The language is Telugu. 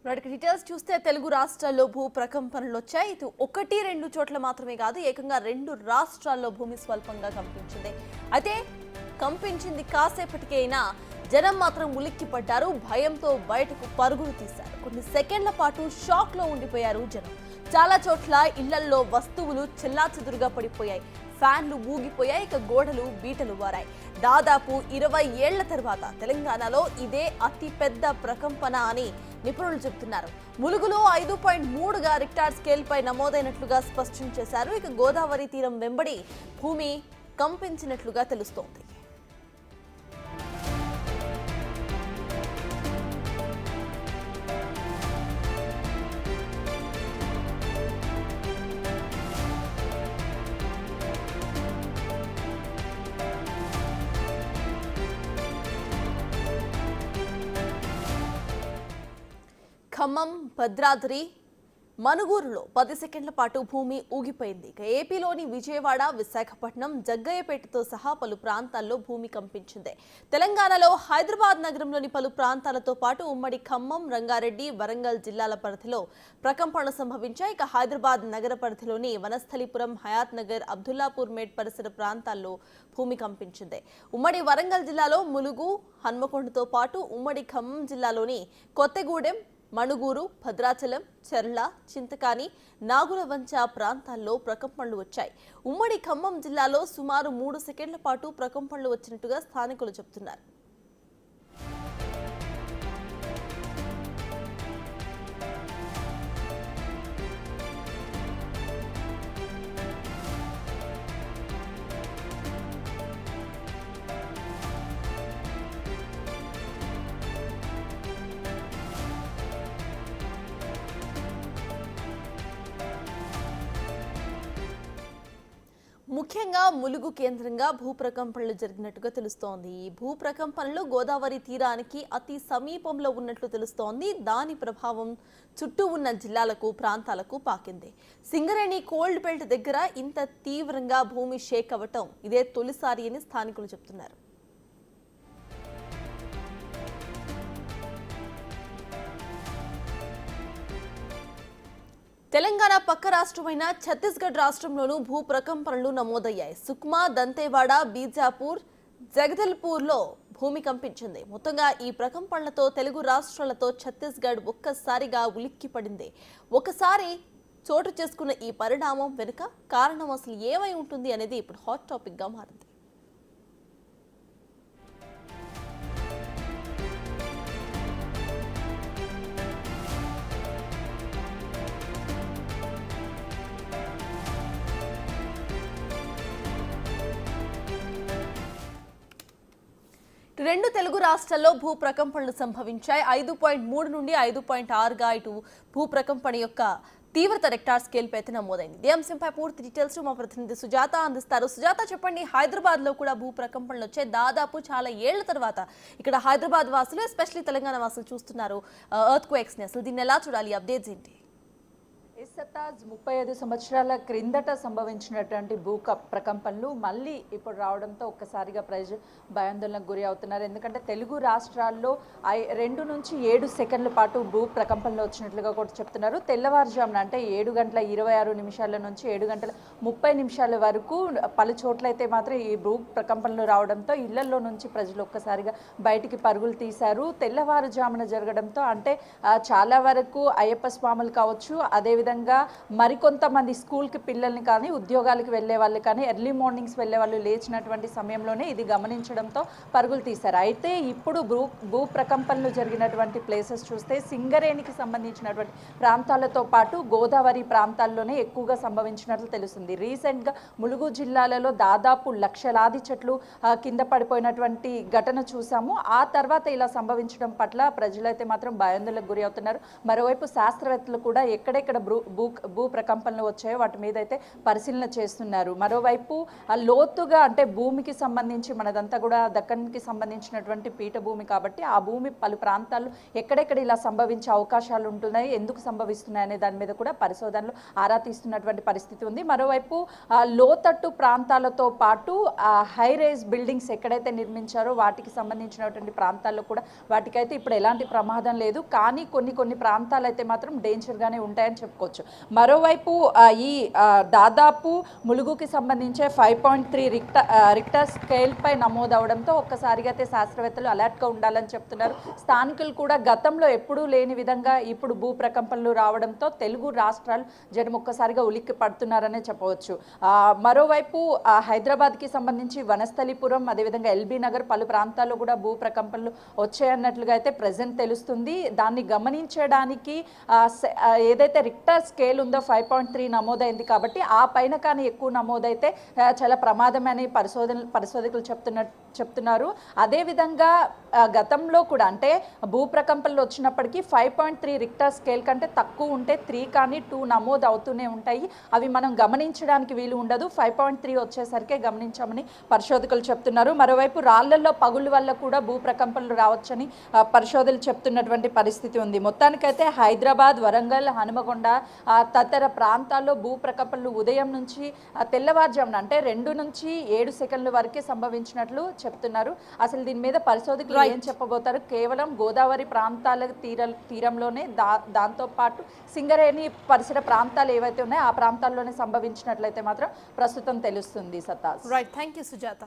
వాటికి డీటెయిల్స్ చూస్తే తెలుగు రాష్ట్రాల్లో భూ ప్రకంపనలు వచ్చాయి. ఇది ఒకటి రెండు చోట్ల మాత్రమే కాదు, ఏకంగా 2 రాష్ట్రాల్లో భూమి స్వల్పంగా కంపించింది. అయితే కంపించింది కాసేపటికే అయినా జనం మాత్రం ఉలిక్కిపడ్డారు. భయంతో బయటకు పరుగులు తీశారు. కొన్ని సెకండ్ల పాటు షాక్ లో ఉండిపోయారు జనం. చాలా చోట్ల ఇళ్లల్లో వస్తువులు చెల్లాచెదురుగా పడిపోయాయి. ఫ్యాన్లు ఊగిపోయాయి, ఇక గోడలు బీటలు వారాయి. దాదాపు 20 ఏళ్ల తర్వాత తెలంగాణలో ఇదే అతి పెద్ద ప్రకంపన అని నిపుణులు చెబుతున్నారు. ములుగులో 5.3గా రిక్టార్ స్కేల్ పై నమోదైనట్లుగా స్పష్టం చేశారు. ఇక గోదావరి తీరం వెంబడి భూమి కంపించినట్లుగా తెలుస్తోంది. ఖమ్మం, భద్రాద్రి, మనుగూరులో 10 సెకండ్ల పాటు భూమి ఊగిపోయింది. ఇక ఏపీలోని విజయవాడ, విశాఖపట్నం, జగ్గయ్యపేటతో సహా పలు ప్రాంతాల్లో భూమి కంపించింది. తెలంగాణలో హైదరాబాద్ నగరంలోని పలు ప్రాంతాలతో పాటు ఉమ్మడి ఖమ్మం, రంగారెడ్డి, వరంగల్ జిల్లాల పరిధిలో ప్రకంపనలు సంభవించాయి. ఇక హైదరాబాద్ నగర పరిధిలోని వనస్థలిపురం, హయాత్ నగర్, అబ్దుల్లాపూర్ మేడ్ పరిసర ప్రాంతాల్లో భూమి కంపించింది. ఉమ్మడి వరంగల్ జిల్లాలో ములుగు, హన్మకొండతో పాటు ఉమ్మడి ఖమ్మం జిల్లాలోని కొత్తగూడెం, మణుగూరు, భద్రాచలం, చెర్ల, చింతకాని, నాగులవంచ ప్రాంతాల్లో ప్రకంపనలు వచ్చాయి. ఉమ్మడి ఖమ్మం జిల్లాలో సుమారు 3 సెకండ్ల పాటు ప్రకంపనలు వచ్చినట్టుగా స్థానికులు చెబుతున్నారు. ముఖ్యంగా ములుగు కేంద్రంగా భూప్రకంపనలు జరిగినట్టుగా తెలుస్తోంది. ఈ భూప్రకంపనలు గోదావరి తీరానికి అతి సమీపంలో ఉన్నట్లు తెలుస్తోంది. దాని ప్రభావం చుట్టూ ఉన్న జిల్లాలకు, ప్రాంతాలకు పాకింది. సింగరేణి కోల్డ్ బెల్ట్ దగ్గర ఇంత తీవ్రంగా భూమి షేక్ అవ్వటం ఇదే తొలిసారి అని స్థానికులు చెబుతున్నారు. తెలంగాణ పక్క రాష్ట్రమైన ఛత్తీస్గఢ్ రాష్ట్రంలోనూ భూ ప్రకంపనలు నమోదయ్యాయి. సుక్మా, దంతేవాడ, బీజాపూర్, జగదల్పూర్లో భూమి కంపించింది. మొత్తంగా ఈ ప్రకంపనలతో తెలుగు రాష్ట్రాలతో ఛత్తీస్గఢ్ ఒక్కసారిగా ఉలిక్కిపడింది. ఒకసారి చోటు చేసుకున్న ఈ పరిణామం వెనుక కారణం అసలు ఏమై ఉంటుంది అనేది ఇప్పుడు హాట్ టాపిక్ గా మారింది. రెండు తెలుగు రాష్ట్రాల్లో భూ ప్రకంపనలు సంభవించాయి. 5.3 నుండి 5.6గా ఇటు భూ ప్రకంపన యొక్క తీవ్రత రెక్టార్ స్కేల్ పై నమోదైంది. ఈ అంశంపై పూర్తి డీటెయిల్స్ మా ప్రతినిధి సుజాత అందిస్తారు. సుజాత, చెప్పండి, హైదరాబాద్ లో కూడా భూ ప్రకంపనలు వచ్చాయి. దాదాపు చాలా ఏళ్ల తర్వాత ఇక్కడ హైదరాబాద్ వాసులు, ఎస్పెషల్లీ తెలంగాణ వాసులు చూస్తున్నారు ఎర్త్ క్వేక్స్ ని. అసలు దీన్ని ఎలా చూడాలి? అప్డేట్స్ ఏంటి? 35 సంవత్సరాల క్రిందట సంభవించినటువంటి ప్రకంపనలు మళ్ళీ ఇప్పుడు రావడంతో ఒక్కసారిగా ప్రజలు భయాందోళనకు గురి అవుతున్నారు. ఎందుకంటే తెలుగు రాష్ట్రాల్లో 2 నుంచి 7 సెకండ్ల పాటు భూ ప్రకంపనలు వచ్చినట్లుగా కూడా చెప్తున్నారు. తెల్లవారుజామున అంటే 7:26 నుంచి 7:30 వరకు పలు చోట్లయితే మాత్రం ఈ భూ ప్రకంపనలు రావడంతో ఇళ్లలో నుంచి ప్రజలు ఒక్కసారిగా బయటికి పరుగులు తీశారు. తెల్లవారుజామున జరగడంతో అంటే చాలా వరకు అయ్యప్ప స్వాములు కావచ్చు, అదేవిధంగా మరికొంతమంది స్కూల్కి పిల్లల్ని కానీ, ఉద్యోగాలకు వెళ్ళే వాళ్ళు కానీ, ఎర్లీ మార్నింగ్స్ వెళ్ళే వాళ్ళు లేచినటువంటి సమయంలోనే ఇది గమనించడంతో పరుగులు తీశారు. అయితే ఇప్పుడు భూ ప్రకంపనలు జరిగినటువంటి ప్లేసెస్ చూస్తే సింగరేణికి సంబంధించినటువంటి ప్రాంతాలతో పాటు గోదావరి ప్రాంతాల్లోనే ఎక్కువగా సంభవించినట్లు తెలుస్తుంది. రీసెంట్గా ములుగు జిల్లాలలో దాదాపు లక్షలాది చెట్లు కింద పడిపోయినటువంటి ఘటన చూసాము. ఆ తర్వాత ఇలా సంభవించడం పట్ల ప్రజలైతే మాత్రం భయాందోళనకు గురి అవుతున్నారు. మరోవైపు శాస్త్రవేత్తలు కూడా ఎక్కడెక్కడ భూ ప్రకంపనలు వచ్చాయో వాటి మీద అయితే పరిశీలన చేస్తున్నారు. మరోవైపు ఆ లోతుగా అంటే భూమికి సంబంధించి మనదంతా కూడా దక్కన్కి సంబంధించినటువంటి పీఠభూమి కాబట్టి ఆ భూమి పలు ప్రాంతాల్లో ఎక్కడెక్కడ ఇలా సంభవించే అవకాశాలు ఉంటున్నాయి, ఎందుకు సంభవిస్తున్నాయి అనే దాని మీద కూడా పరిశోధనలు ఆరా తీస్తున్నటువంటి పరిస్థితి ఉంది. మరోవైపు లోతట్టు ప్రాంతాలతో పాటు హై రైజ్ బిల్డింగ్స్ ఎక్కడైతే నిర్మించారో వాటికి సంబంధించినటువంటి ప్రాంతాల్లో కూడా వాటికైతే ఇప్పుడు ఎలాంటి ప్రమాదం లేదు, కానీ కొన్ని ప్రాంతాలు అయితే మాత్రం డేంజర్గానే ఉంటాయని చెప్పుకోవచ్చు. మరోవైపు ఈ దాదాపు ములుగుకి సంబంధించే 5.3 రిక్టర్ స్కేల్ పై నమోదవడంతో ఒక్కసారిగా అయితే శాస్త్రవేత్తలు అలర్ట్గా ఉండాలని చెప్తున్నారు. స్థానికులు కూడా గతంలో ఎప్పుడూ లేని విధంగా ఇప్పుడు భూ ప్రకంపనలు రావడంతో తెలుగు రాష్ట్రాలు జనం ఒక్కసారిగా ఉలిక్కి పడుతున్నారనే చెప్పవచ్చు. మరోవైపు హైదరాబాద్కి సంబంధించి వనస్థలిపురం అదేవిధంగా ఎల్బీ నగర్ పలు ప్రాంతాల్లో కూడా భూ ప్రకంపనలు వచ్చాయన్నట్లుగా అయితే ప్రజెంట్ తెలుస్తుంది. దాన్ని గమనించడానికి ఏదైతే రిక్టర్ స్కేల్ ఉందో 5.3 నమోదైంది కాబట్టి ఆ పైన కానీ ఎక్కువ నమోదైతే చాలా ప్రమాదమని పరిశోధకులు చెప్తున్నారు. అదేవిధంగా గతంలో కూడా అంటే భూ ప్రకంపనలు వచ్చినప్పటికీ 5.3 రిక్టర్ స్కేల్ కంటే తక్కువ ఉంటే 3 కానీ 2 నమోదు అవుతూనే ఉంటాయి. అవి మనం గమనించడానికి వీలు ఉండదు. 5.3 వచ్చేసరికి గమనించామని పరిశోధకులు చెప్తున్నారు. మరోవైపు రాళ్లలో పగుళ్ళ వల్ల కూడా భూ ప్రకంపనలు రావచ్చని పరిశోధకులు చెప్తున్నటువంటి పరిస్థితి ఉంది. మొత్తానికైతే హైదరాబాద్, వరంగల్, హనుమకొండ తదితర ప్రాంతాల్లో భూ ప్రకంపనలు ఉదయం నుంచి తెల్లవారుజామున అంటే 2 నుంచి 7 సెకండ్ల వరకే సంభవించినట్లు చెప్తున్నారు. అసలు దీని మీద పరిశోధకులు ఏం చెప్పబోతారు? కేవలం గోదావరి ప్రాంతాల తీరంలోనే దాంతోపాటు సింగరేణి పరిసర ప్రాంతాలు ఏవైతే ఉన్నాయో ఆ ప్రాంతాల్లోనే సంభవించినట్లయితే మాత్రం ప్రస్తుతం తెలుస్తుంది. సత్తాస్. Right, thank you Sujatha.